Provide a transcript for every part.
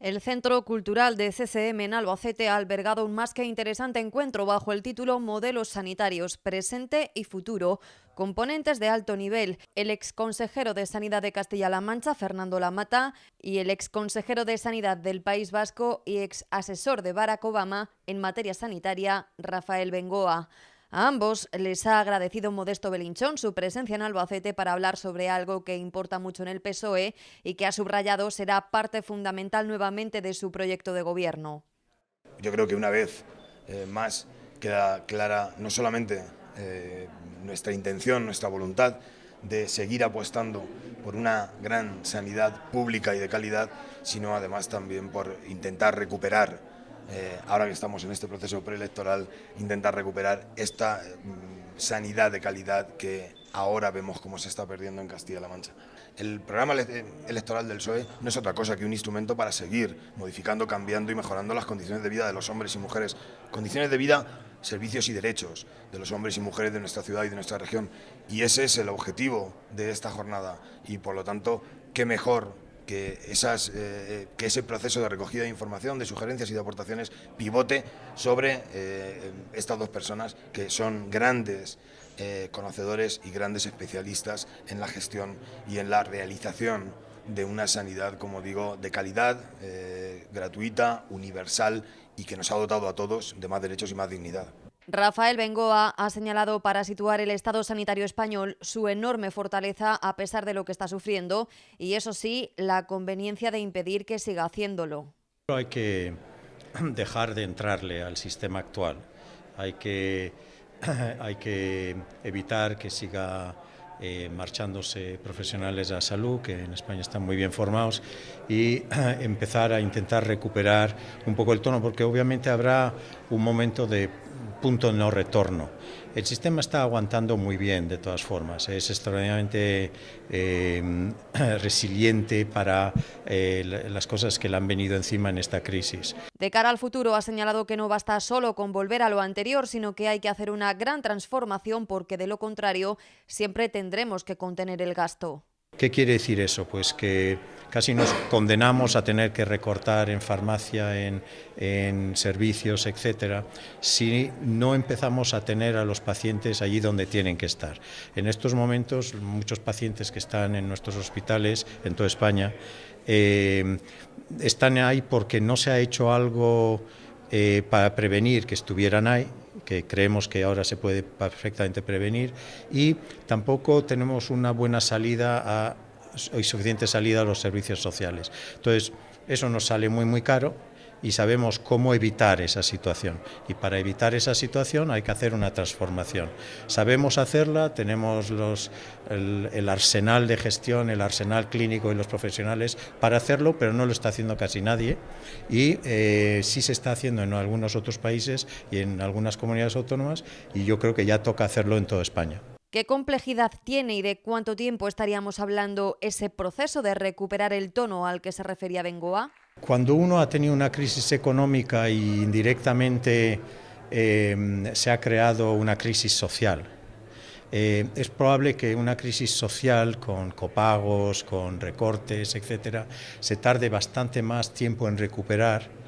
El Centro Cultural de CCM en Albacete ha albergado un más que interesante encuentro bajo el título Modelos Sanitarios, Presente y Futuro, componentes de alto nivel. El exconsejero de Sanidad de Castilla-La Mancha, Fernando Lamata, y el exconsejero de Sanidad del País Vasco y ex asesor de Barack Obama en materia sanitaria, Rafael Bengoa. A ambos les ha agradecido Modesto Belinchón su presencia en Albacete para hablar sobre algo que importa mucho en el PSOE y que ha subrayado será parte fundamental nuevamente de su proyecto de gobierno. Yo creo que una vez más queda clara no solamente nuestra intención, nuestra voluntad de seguir apostando por una gran sanidad pública y de calidad, sino además también por intentar recuperar, ahora que estamos en este proceso preelectoral, intentar recuperar esta sanidad de calidad que ahora vemos cómo se está perdiendo en Castilla-La Mancha. El programa electoral del PSOE no es otra cosa que un instrumento para seguir modificando, cambiando y mejorando las condiciones de vida de los hombres y mujeres. Condiciones de vida, servicios y derechos de los hombres y mujeres de nuestra ciudad y de nuestra región. Y ese es el objetivo de esta jornada. Y por lo tanto, qué mejor que ese proceso de recogida de información, de sugerencias y de aportaciones pivote sobre estas dos personas que son grandes conocedores y grandes especialistas en la gestión y en la realización de una sanidad, como digo, de calidad, gratuita, universal y que nos ha dotado a todos de más derechos y más dignidad. Rafael Bengoa ha señalado para situar el Estado sanitario español su enorme fortaleza a pesar de lo que está sufriendo y, eso sí, la conveniencia de impedir que siga haciéndolo. Hay que dejar de entrarle al sistema actual. Hay que evitar que siga marchándose profesionales de la salud, que en España están muy bien formados, y empezar a intentar recuperar un poco el tono, porque obviamente habrá un momento de punto de no retorno. El sistema está aguantando muy bien, de todas formas. Es extraordinariamente resiliente para las cosas que le han venido encima en esta crisis. De cara al futuro, ha señalado que no basta solo con volver a lo anterior, sino que hay que hacer una gran transformación porque, de lo contrario, siempre tendremos que contener el gasto. ¿Qué quiere decir eso? Pues que casi nos condenamos a tener que recortar en farmacia, en servicios, etcétera, si no empezamos a tener a los pacientes allí donde tienen que estar. En estos momentos, muchos pacientes que están en nuestros hospitales en toda España están ahí porque no se ha hecho algo para prevenir que estuvieran ahí, que creemos que ahora se puede perfectamente prevenir, y tampoco tenemos una buena salida y suficiente salida a los servicios sociales. Entonces, eso nos sale muy caro y sabemos cómo evitar esa situación. Y para evitar esa situación hay que hacer una transformación. Sabemos hacerla, tenemos el arsenal de gestión, el arsenal clínico y los profesionales para hacerlo, pero no lo está haciendo casi nadie. Y sí se está haciendo en algunos otros países y en algunas comunidades autónomas, y yo creo que ya toca hacerlo en toda España. ¿Qué complejidad tiene y de cuánto tiempo estaríamos hablando ese proceso de recuperar el tono al que se refería Bengoa? Cuando uno ha tenido una crisis económica y indirectamente se ha creado una crisis social, es probable que una crisis social con copagos, con recortes, etcétera, se tarde bastante más tiempo en recuperar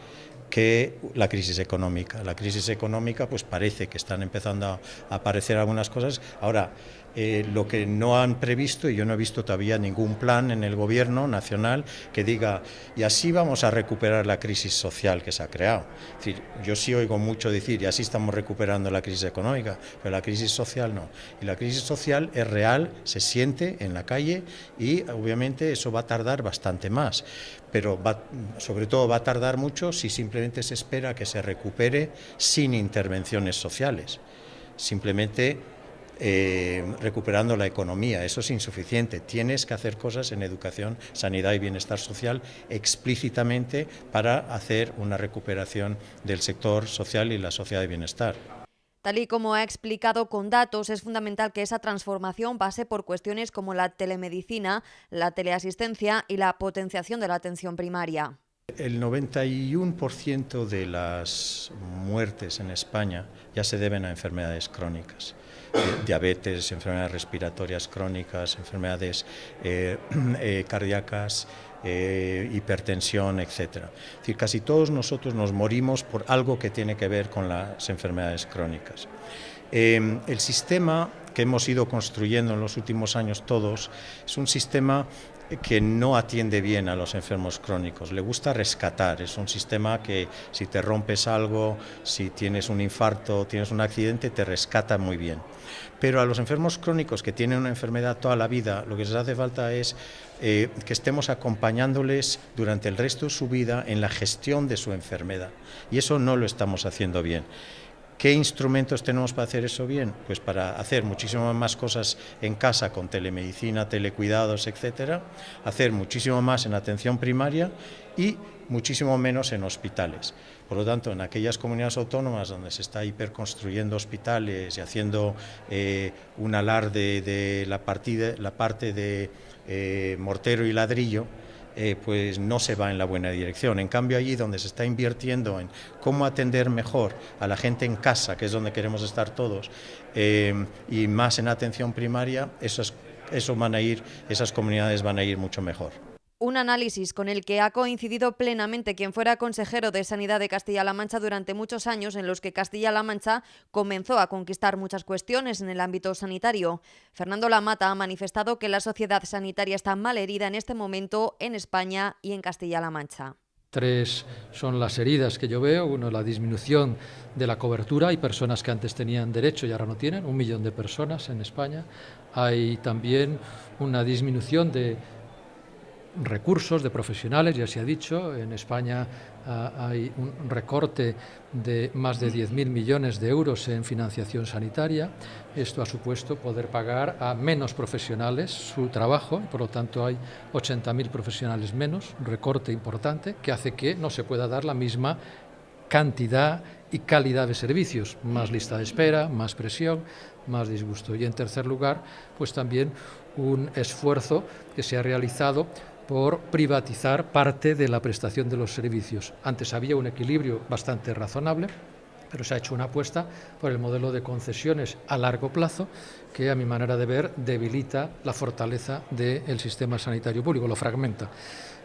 que la crisis económica. La crisis económica, pues parece que están empezando a aparecer algunas cosas. Ahora, lo que no han previsto, y yo no he visto todavía ningún plan en el gobierno nacional que diga, y así vamos a recuperar la crisis social que se ha creado. Es decir, yo sí oigo mucho decir, y así estamos recuperando la crisis económica, pero la crisis social no. Y la crisis social es real, se siente en la calle, y obviamente eso va a tardar bastante más. Pero sobre todo va a tardar mucho si simplemente se espera que se recupere sin intervenciones sociales, simplemente recuperando la economía. Eso es insuficiente. Tienes que hacer cosas en educación, sanidad y bienestar social explícitamente para hacer una recuperación del sector social y la sociedad de bienestar. Tal y como ha explicado con datos, es fundamental que esa transformación pase por cuestiones como la telemedicina, la teleasistencia y la potenciación de la atención primaria. El 91% de las muertes en España ya se deben a enfermedades crónicas. Diabetes, enfermedades respiratorias crónicas, enfermedades cardíacas, hipertensión, etc. Es decir, casi todos nosotros nos morimos por algo que tiene que ver con las enfermedades crónicas. El sistema que hemos ido construyendo en los últimos años todos es un sistema que no atiende bien a los enfermos crónicos, le gusta rescatar, es un sistema que si te rompes algo, si tienes un infarto, tienes un accidente, te rescata muy bien. Pero a los enfermos crónicos que tienen una enfermedad toda la vida, lo que les hace falta es que estemos acompañándoles durante el resto de su vida en la gestión de su enfermedad, y eso no lo estamos haciendo bien. ¿Qué instrumentos tenemos para hacer eso bien? Pues para hacer muchísimas más cosas en casa con telemedicina, telecuidados, etcétera, hacer muchísimo más en atención primaria y muchísimo menos en hospitales. Por lo tanto, en aquellas comunidades autónomas donde se está hiperconstruyendo hospitales y haciendo un alarde de la parte de mortero y ladrillo, pues no se va en la buena dirección. En cambio, allí donde se está invirtiendo en cómo atender mejor a la gente en casa, que es donde queremos estar todos, y más en atención primaria, esas comunidades van a ir mucho mejor. Un análisis con el que ha coincidido plenamente quien fuera consejero de Sanidad de Castilla-La Mancha durante muchos años en los que Castilla-La Mancha comenzó a conquistar muchas cuestiones en el ámbito sanitario. Fernando Lamata ha manifestado que la sociedad sanitaria está mal herida en este momento en España y en Castilla-La Mancha. 3 son las heridas que yo veo. Uno, la disminución de la cobertura. Hay personas que antes tenían derecho y ahora no tienen, 1 millón de personas en España. Hay también una disminución de recursos de profesionales, ya se ha dicho. En España hay un recorte de más de 10.000 millones de euros en financiación sanitaria. Esto ha supuesto poder pagar a menos profesionales su trabajo, y por lo tanto hay 80.000 profesionales menos, un recorte importante que hace que no se pueda dar la misma cantidad y calidad de servicios, más lista de espera, más presión, más disgusto. Y en tercer lugar, pues también un esfuerzo que se ha realizado por privatizar parte de la prestación de los servicios. Antes había un equilibrio bastante razonable, pero se ha hecho una apuesta por el modelo de concesiones a largo plazo que, a mi manera de ver, debilita la fortaleza del sistema sanitario público, lo fragmenta.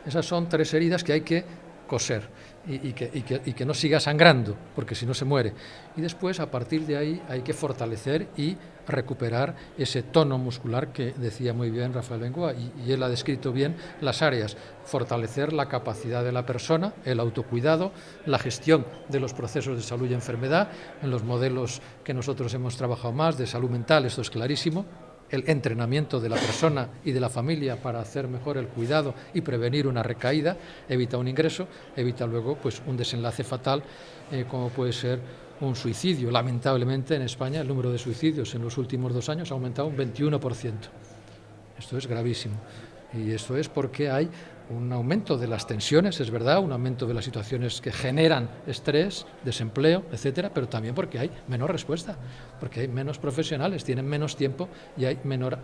Esas son 3 heridas que hay que coser y que no siga sangrando, porque si no se muere. Y después, a partir de ahí, hay que fortalecer y recuperar ese tono muscular que decía muy bien Rafael Bengoa, y él ha descrito bien las áreas: fortalecer la capacidad de la persona, el autocuidado, la gestión de los procesos de salud y enfermedad, en los modelos que nosotros hemos trabajado más de salud mental, esto es clarísimo, el entrenamiento de la persona y de la familia para hacer mejor el cuidado y prevenir una recaída, evita un ingreso, evita luego pues un desenlace fatal como puede ser un suicidio. Lamentablemente en España el número de suicidios en los últimos 2 años ha aumentado un 21%. Esto es gravísimo, y esto es porque hay un aumento de las tensiones, es verdad, un aumento de las situaciones que generan estrés, desempleo, etcétera, pero también porque hay menor respuesta, porque hay menos profesionales, tienen menos tiempo y hay menor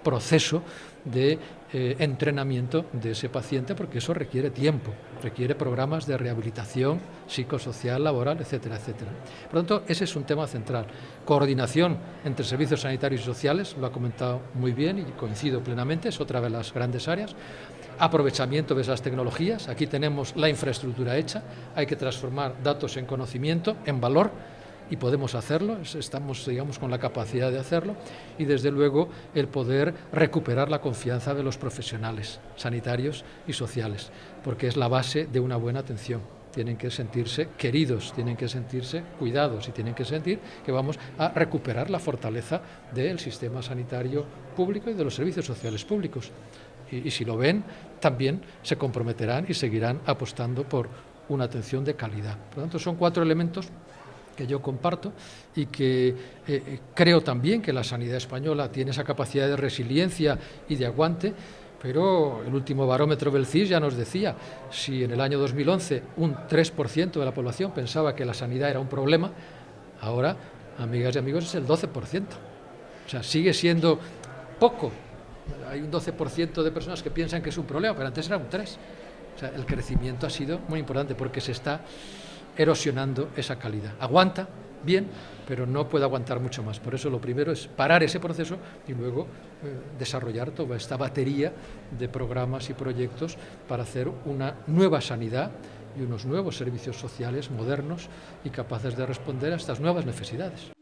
proceso de entrenamiento de ese paciente, porque eso requiere tiempo, requiere programas de rehabilitación psicosocial, laboral, etcétera, etcétera. Por lo tanto, ese es un tema central. Coordinación entre servicios sanitarios y sociales, lo ha comentado muy bien y coincido plenamente, es otra de las grandes áreas. Aprovechamiento de esas tecnologías, aquí tenemos la infraestructura hecha, hay que transformar datos en conocimiento, en valor, y podemos hacerlo, estamos con la capacidad de hacerlo, y desde luego el poder recuperar la confianza de los profesionales sanitarios y sociales, porque es la base de una buena atención. Tienen que sentirse queridos, tienen que sentirse cuidados y tienen que sentir que vamos a recuperar la fortaleza del sistema sanitario público y de los servicios sociales públicos. Y si lo ven, también se comprometerán y seguirán apostando por una atención de calidad. Por lo tanto, son 4 elementos que yo comparto y que creo también que la sanidad española tiene esa capacidad de resiliencia y de aguante, pero el último barómetro del CIS ya nos decía, si en el año 2011 un 3% de la población pensaba que la sanidad era un problema, ahora, amigas y amigos, es el 12%. O sea, sigue siendo poco. Hay un 12% de personas que piensan que es un problema, pero antes era un 3%. O sea, el crecimiento ha sido muy importante porque se está erosionando esa calidad. Aguanta bien, pero no puede aguantar mucho más. Por eso lo primero es parar ese proceso y luego desarrollar toda esta batería de programas y proyectos para hacer una nueva sanidad y unos nuevos servicios sociales modernos y capaces de responder a estas nuevas necesidades.